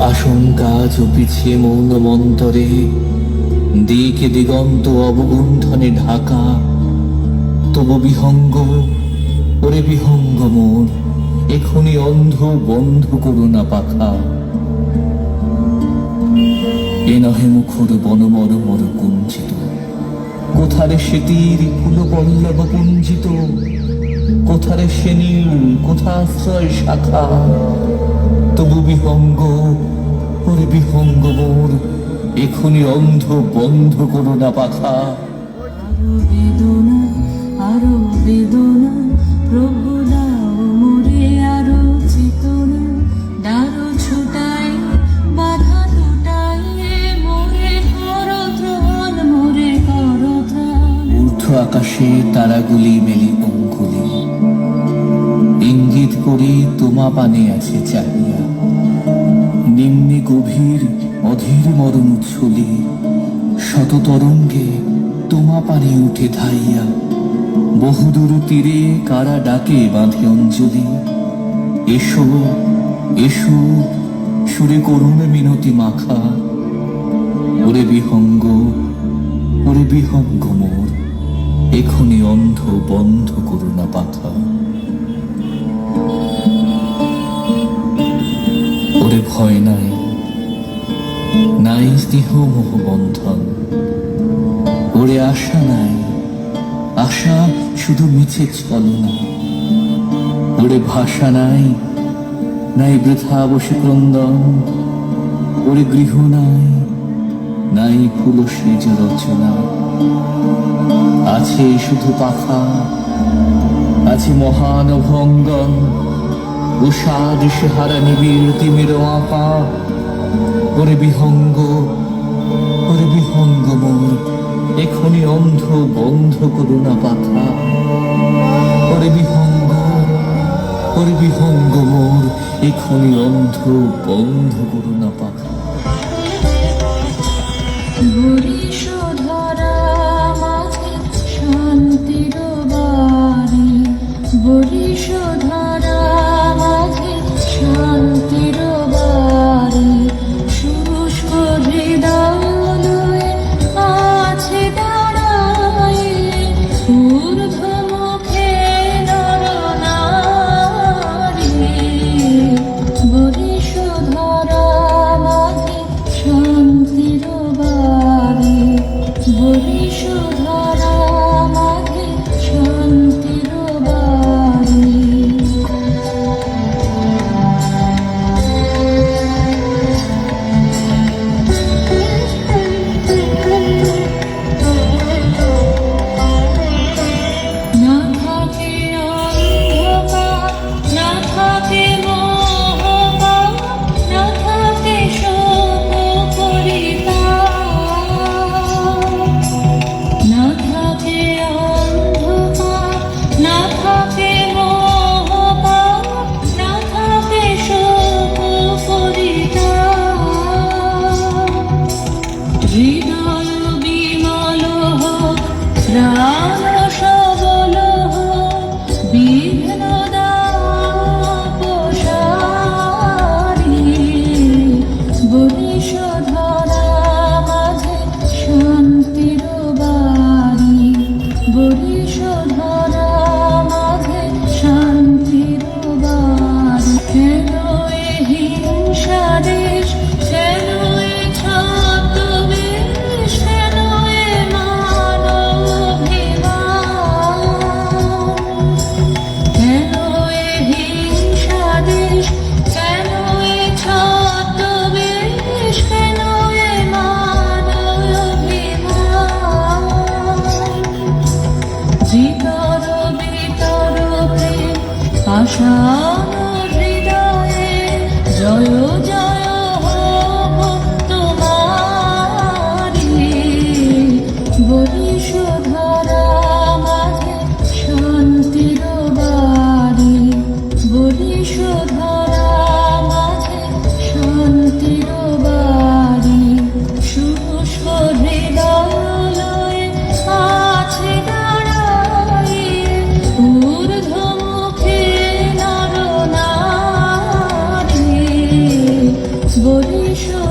আশঙ্কা চুপিছে মৌন মন্তরে, দিকে দিগন্ত অবগুণ্ঠনে ঢাকা। তবু বিহঙ্গ, ওরে বিহঙ্গ মোর, এখনি অন্ধ বন্ধ করো না পাখা। এ নহে মুখর বনমর মর কুঞ্চিত, কোথারে সে তীর কুল পল্লব কুঞ্জিত, কোথারে সে নীল কোথাশ্রয় শাখা। তবু বিহঙ্গ, ওরে বিহঙ্গ মোর, এখনি অন্ধ বন্ধ করো না পাখা। আরো বেদনা, আরো বেদনা, প্রভু দাও মোরে আরো চেতনা। ডারো ছুটাই, বাধা টুটাই, মোরে করো ত্রাণ, মোরে করো ত্রাণ। ঊর্ধ্ব আকাশে তারাগুলি মেলি অঙ্গুলি, ইঙ্গিত করি তোমা পানে আছে চাহিয়া। নিম্নে গভীর অধীর মরণ উচ্ছলি, শত তরঙ্গে তোমা পানে উঠে ধাইয়া। বহুদূর তীরে কারা ডাকে বাঁধে অঞ্জলি, এসো এসো সুরে করুণ মিনতি মাখা। ওরে বিহঙ্গ, ওরে বিহঙ্গ মোর, এখনি অন্ধ বন্ধ করো না পাখা। ওরে ভয় নাই, নাই স্নেহ মোহ বন্ধন। ওরে আশা নাই, আশা শুধু মিছে ছলনা। ওরে ভাষা নাই, নাই বৃথা বসে ক্রন্দন। ওরে গৃহ নাই, নাই ফুল সেজ রচনা। আছে শুধু পাখা, আছে মহান ভঙ্গন। উষাদ সেহারা নিবিড় তিমির আঁকা। ওরে বিহঙ্গ, ওরে বিহঙ্গ মোর, এখনি অন্ধ বন্ধ করো না পাখা। ওরে বিহঙ্গ, ওরে বিহঙ্গ মোর, এখনি অন্ধ বন্ধ করো না পাখা। বরিশোধরা মাঝে শান্তির বাড়ি, বরিশোধরা মাঝে শান্তির বাড়ি। শুষ্ক হৃদয় লয়ে আছে দাঁড়াই, ঊর্ধ্বমুখে নরনারী। বরিশোধরা মাঝে শান্তির বাড়ি, বরিশোধরা মাঝে শান্তির বাড়ি। না থাকে অন্ধকার, না থাকে মোহ, না থাকে শোক পরিতাপ। না থাকে অন্ধকার, না থাকে মোহ, না থাকে শোক পরিতাপ। হৃদয় বিমল হোক, প্রাণ সবল হোক, বিঘ্ন দাপসারি। বরিশোধরা মাঝে শান্তির বাড়ি, বরিশোধরা মাঝে শান্তির বাড়ি। কেন এ হিংসা দেশ, কেন এ ছদ্মবেশ, কেন এ মানবাভিমান। কেন এ হিংসা দেশ, কেন এ ছদ্মবেশ, কেন এ মানবাভিমান। জিতর বিতর প্রেম পাষাণ হৃদয়ে, জয় জয় হোক তোমারি। বরিশোধরা মাঝে শান্তির বাড়ি, বরিশোধরা মাঝে শান্তির বাড়ি। শুষ্ক হৃদয় লয়ে আছে দাঁড়াই, ঊর্ধ্বমুখে নর এসো